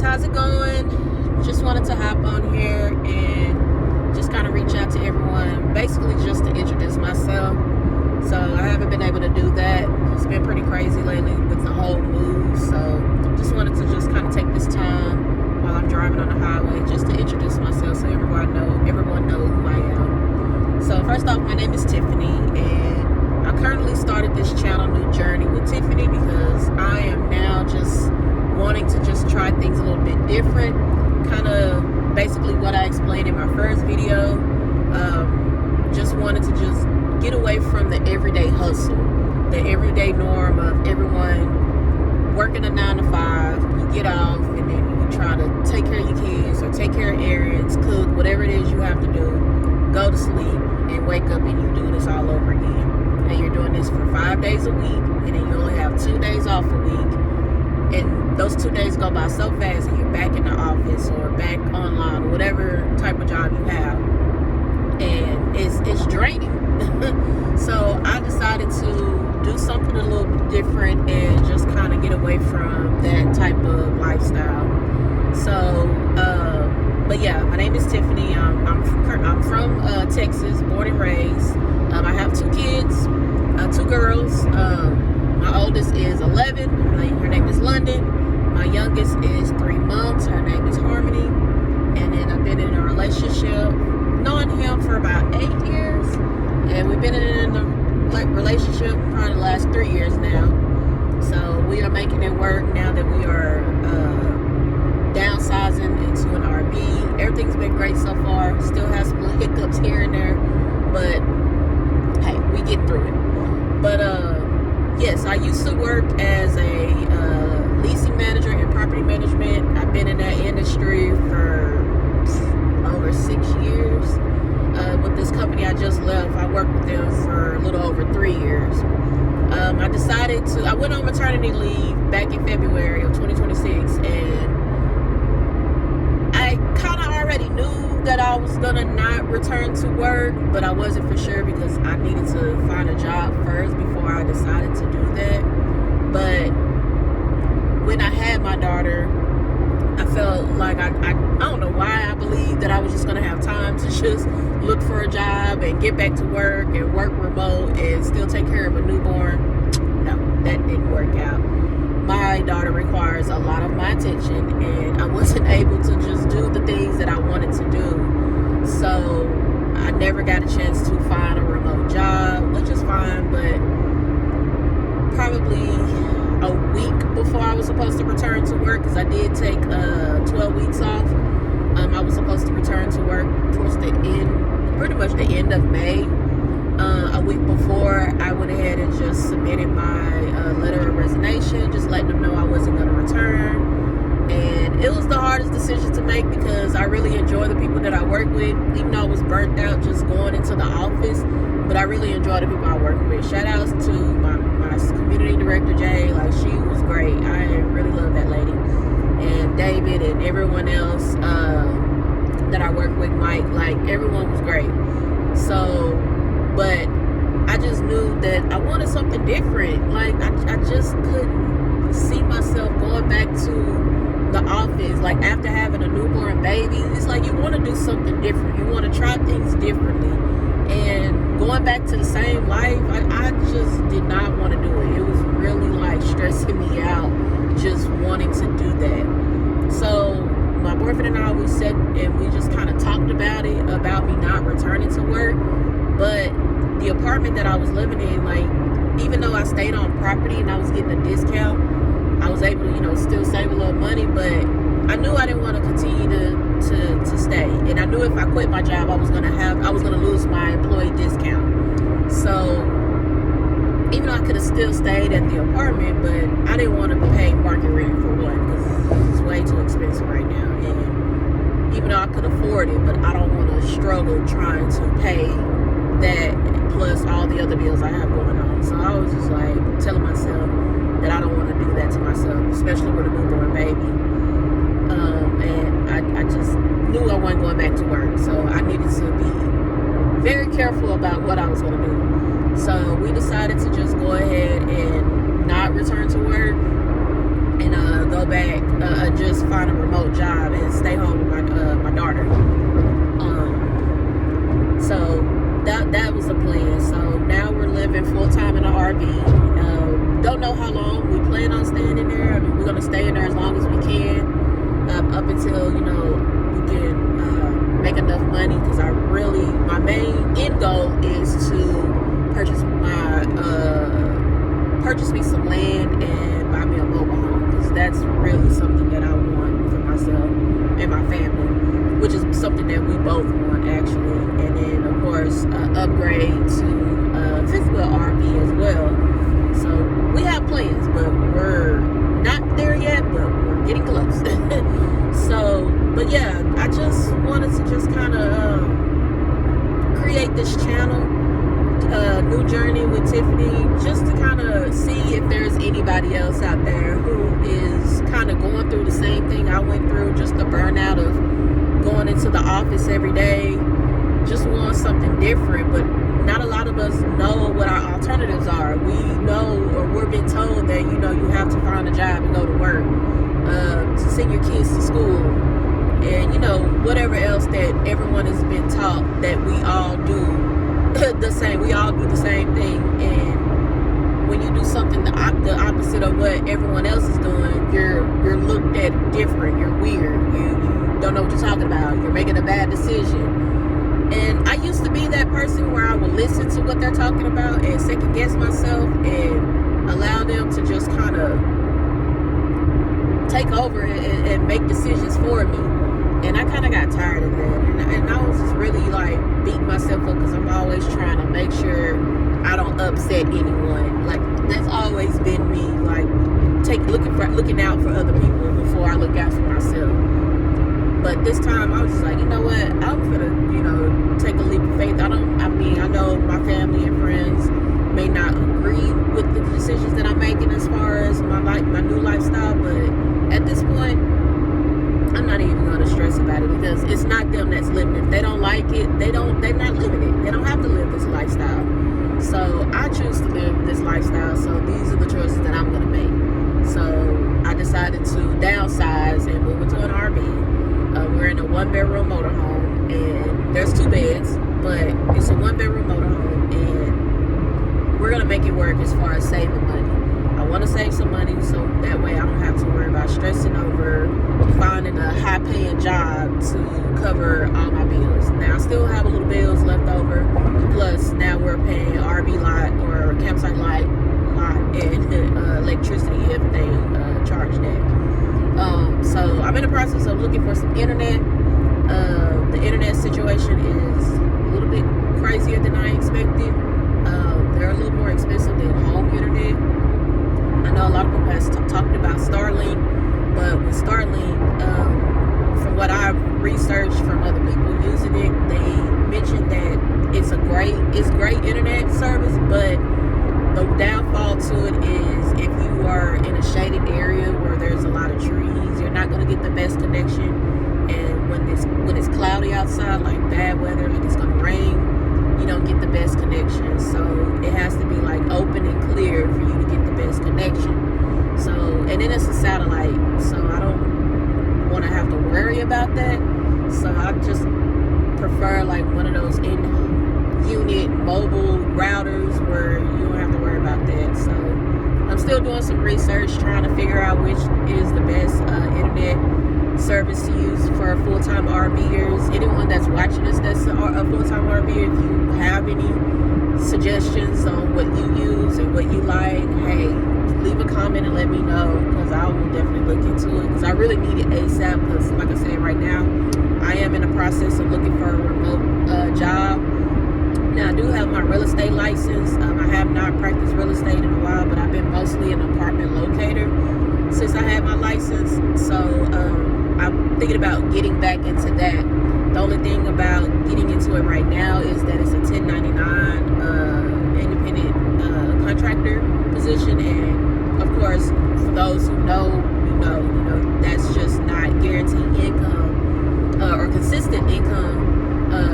guys, how's it going? Just wanted to hop on here and just kind of reach out to everyone, basically just to introduce myself. So I haven't been able to do that. It's been pretty crazy lately with the whole move, so just wanted to just kind of take this time while I'm driving on the highway just to introduce myself so everyone knows who I am. So first off, my name is Tiffany, and I currently started this channel New Journey with Tiffany because I am now just wanting to just try things a little bit different, kind of basically what I explained in my first video. Just wanted to just get away from the everyday hustle, the everyday norm of everyone working a 9 to 5. You get off and then you try to take care of your kids or take care of errands, cook, whatever it is you have to do, go to sleep and wake up and you do this all over again. And you're doing this for 5 days a week, and then you only have 2 days off a week. And those 2 days go by so fast, and you're back in the office or back online, whatever type of job you have. And it's draining. So I decided to do something a little different and just kind of get away from that type of lifestyle. So, but yeah, my name is Tiffany. I'm from Texas, born and raised. I have 2 kids, 2 girls. My oldest is 11. Her name is London. My youngest is 3 months. Her name is Harmony. And then I've been in a relationship, knowing him for about 8 years. And we've been in a relationship probably the last 3 years now. So we are making it work now that we are downsizing into an RV. Everything's been great so far. Still has some little hiccups here and there. But hey, we get through it. But yes, I used to work as a leasing manager in property management. I've been in that industry for over 6 years. With this company I just left, I worked with them for a little over 3 years. I went on maternity leave back in February of 2026, and I kind of already knew that I was gonna not return to work, but I wasn't for sure because I needed to find a job first before I decided to do that. But when I had my daughter, I felt like I don't know why I believed that I was just gonna have time to just look for a job and get back to work and work remote and still take care of a newborn. No, that didn't work out. My daughter requires a lot of my attention, and I wasn't able to just do the things that I wanted to do. So I never got a chance to find a remote job, which is fine, but probably a week before I was supposed to return to work, because I did take 12 weeks off. I was supposed to return to work towards the end, pretty much the end of May. A week before, I went ahead and just submitted my letter of resignation, just letting them know I wasn't going to return. And it was the hardest decision to make because I really enjoy the people that I work with, even though I was burnt out just going into the office. But I really enjoy the people I work with. Shout outs to my community director, Jay. Like, she was great. I really love that lady. And David and everyone else that I work with, Mike, like, everyone was great. So, but I just knew that I wanted something different. Like, I just couldn't see myself going back to the office. Like, after having a newborn baby, it's like you want to do something different. You want to try things differently. And going back to the same life, I just did not want to do it. It was really like stressing me out just wanting to do that. So my boyfriend and I, we sat and we just kind of talked about it, about me not returning to work. But the apartment that I was living in, like, even though I stayed on property and I was getting a discount, I was able to, still save a little money. But I knew I didn't want to continue to stay. And I knew if I quit my job, I was gonna lose my employee discount. So even though I could have still stayed at the apartment, but I didn't want to pay market rent for one, because it's way too expensive right now. And even though I could afford it, but I don't want to struggle trying to pay that plus all the other bills I have going on. So I was just like telling myself that I don't want to do that to myself, especially with a newborn baby. And I just knew I wasn't going back to work, so I needed to be very careful about what I was going to do. So we decided to just go ahead and not return to work and go back just find a remote job and stay home with my daughter. So that was the plan. So now we're living full time in an RV. Don't know how long. We plan on staying in there. I mean, we're gonna stay in there as long as we can, up until we can make enough money. Because my main end goal is to purchase me some land and buy me a mobile home. Because that's really something that I want for myself and my family, which is something that we both want actually. And then of course upgrade to fifth wheel RV as well. So we have plans, but we're not there yet, but we're getting close. But yeah, I just wanted to just kind of create this channel, New Journey with Tiffany, just to kind of see if there's anybody else out there who is kind of going through the same thing I went through, just the burnout of going into the office every day, just want something different. But not a lot of us know what our alternatives are. We know, or we're being told that you have to find a job and go to work, to send your kids to school, and whatever else that everyone has been taught that we all do the same. We all do the same thing, and when you do something the opposite of what everyone else is doing, you're looked at different. You're weird. You don't know what you're talking about. You're making a bad decision. And I used to be that person where I would listen to what they're talking about and second guess myself and allow them to just kind of take over and make decisions for me. And I kind of got tired of that. And I was just really like beating myself up because I'm always trying to make sure I don't upset anyone. Like, that's always been me. Like, looking out for other people before I look out for myself. But this time I was just like, you know what? I'm gonna, take a leap of faith. I know my family and friends may not agree with the decisions that I'm making as far as my new lifestyle, but at this point, I'm not even gonna stress about it because it's not them that's living it. If they don't like it, they're not living it. They don't have to live this lifestyle. So I choose to live this lifestyle. So these are the choices that I'm gonna make. So I decided to downsize and move into an RV. We're in a 1-bedroom motorhome, and there's 2 beds, but it's a 1-bedroom motorhome, and we're gonna make it work as far as saving money. I want to save some money so that way I don't have to worry about stressing over finding a high-paying job to cover all my bills. Now I still have a little bills left over, plus now we're paying RV lot or campsite lot and electricity if they charge that. So I'm in the process of looking for some internet. The internet situation is a little bit crazier than I expected. They're a little more expensive than home internet. I know a lot of people have talked about Starlink, but with Starlink, from what I've researched from other people using it, they mentioned that it's great internet service, but the downfall to it is if you are in a shaded area where there's a lot of trees, you're not going to get the best connection. And when it's cloudy outside, like bad weather, like it's going to rain, you don't get the best connection. So it has to be like open and clear for you to get the best connection. So, and then it's a satellite, so I don't want to have to worry about that. So I just prefer like one of those in-unit mobile routers where you don't have to worry about that. So I'm still doing some research, trying to figure out which is the best internet service to use for full-time RVers. Anyone that's watching this that's a full-time RVer, if you have any suggestions on what you use and what you like, hey, leave a comment and let me know, because I will definitely look into it, because I really need it ASAP. Because like I said, right now I am in the process of looking for a remote job. Now I do have my real estate license. I have not practiced real estate in a while, but I've been mostly an apartment locator since I had my license. So I'm thinking about getting back into that. The only thing about getting into it right now is that it's a 1099 independent contractor position, and of course, for those who know, you know that's just not guaranteed income or consistent income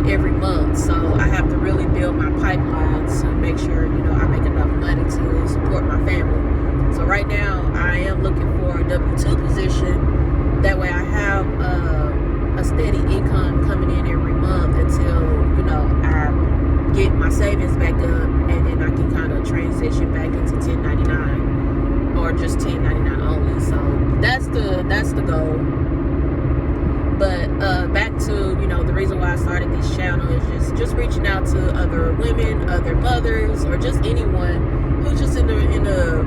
every month. So I have to really build my pipeline to make sure I make enough money to support my family. So right now I am looking for a W-2 position just 1099 only. So that's the goal. But back to, you know, the reason why I started this channel is just reaching out to other women, other mothers, or just anyone who's just in the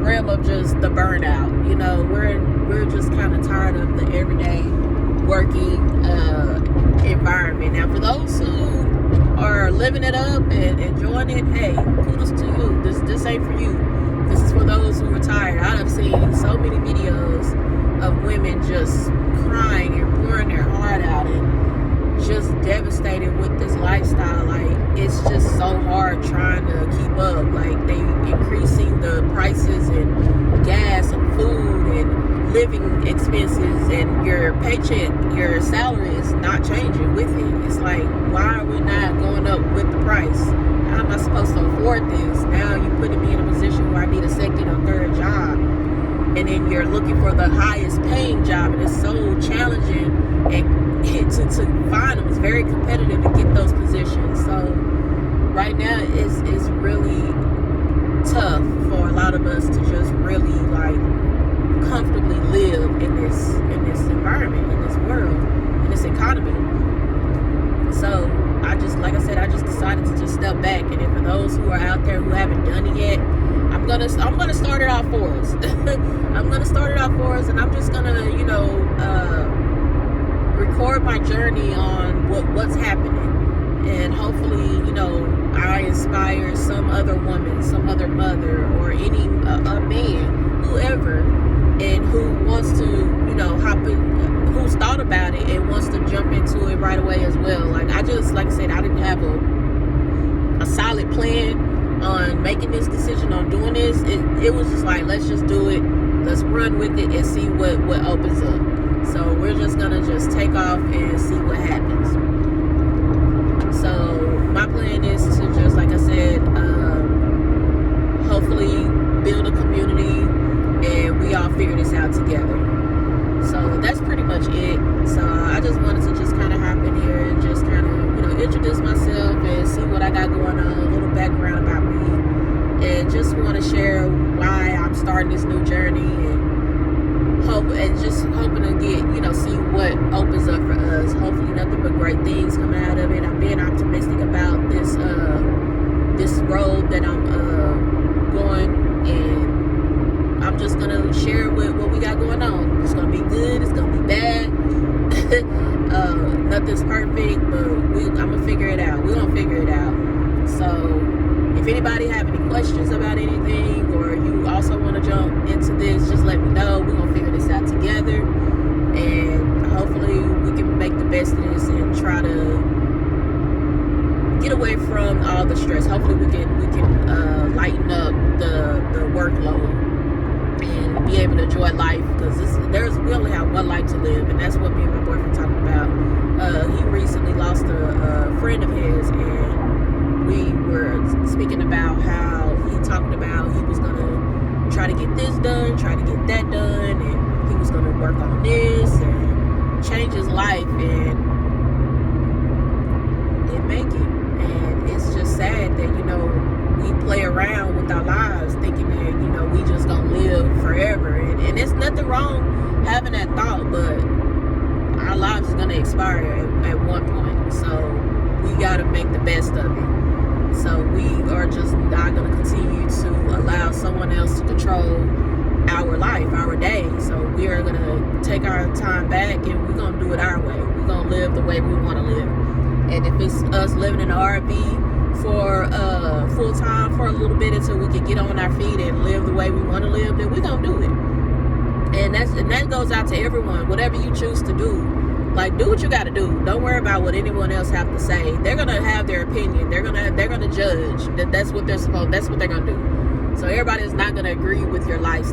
realm of just the burnout. You know, we're just kind of tired of the everyday working environment. Now, for those who are living it up and enjoying it, hey, kudos to you. This ain't for you. This is for those who are tired. I've seen so many videos of women just crying and pouring their heart out and just devastated with this lifestyle. Like, it's just so hard trying to keep up. Like, they increasing the prices and gas and food and living expenses, and your paycheck, your salary is not changing with it. It's like, why are we not going up with the price? How am I supposed to afford this? Now you're putting me in a position where I need a second or third job, and then you're looking for the highest paying job, and it's so challenging and to find them. It's very competitive to get those positions. So right now it's really tough for a lot of us to just really like comfortably live in this environment, in this world, in this economy. So I just decided to just step back. And then for those who are out there who haven't done it yet, I'm gonna start it off for us. I'm gonna start it off for us, and I'm just gonna, you know, record my journey on what's happening, and hopefully, you know, I inspire some other woman, some other mother, or any a man, whoever, and who wants to, you know, hop in, who's thought about it and wants to jump into it right away as well. Like I said, I didn't have a solid plan on making this decision on doing this. It was just like, let's just do it, let's run with it and see what opens up. So we're just gonna just take off and see what happens. So my plan is to just, like I said, hopefully build a community and we all figure this out together. So that's pretty much it. So I just wanted to just kind of hop in here and just kind of, you know, introduce myself and see what I got going on, a little background about me, and just want to share why I'm starting this new journey, and just hoping to get, you know, see what opens up for us. Hopefully nothing but great things come out of it. I'm being optimistic about this road that I'm going, and I'm just gonna share what we got going on. It's gonna be good, it's gonna be bad. Nothing's perfect, but I'm gonna figure it out. We're gonna figure it out. So if anybody have any questions about anything, or you also want to jump into this, just let me know. We're gonna figure this out together, and hopefully we can make the best of this and try to get away from all the stress. Hopefully we can lighten up the workload and be able to enjoy life, because we only have one life to live, and that's what me and my boyfriend talked about. He recently lost a friend of his, and we were speaking about how he talked about he was gonna try to get this done, try to get that done, and he was gonna work on this and change his life, and didn't make it. And it's just sad that, you know, we play around with our lives thinking that, you know, we just gonna live forever, and there's nothing wrong having that thought, but our lives is gonna expire at one point, so we gotta make the best of it. So we are just not gonna continue to allow someone else to control our life, our day. So we are gonna take our time back, and we're gonna do it our way. We're gonna live the way we want to live. And if it's us living in an RV for full time for a little bit until we can get on our feet and live the way we want to live, then we're gonna do it. And that goes out to everyone. Whatever you choose to do, like, do what you got to do. Don't worry about what anyone else have to say. They're gonna have their opinion. They're gonna judge. That's what they're gonna do. So everybody is not gonna agree with your lifestyle.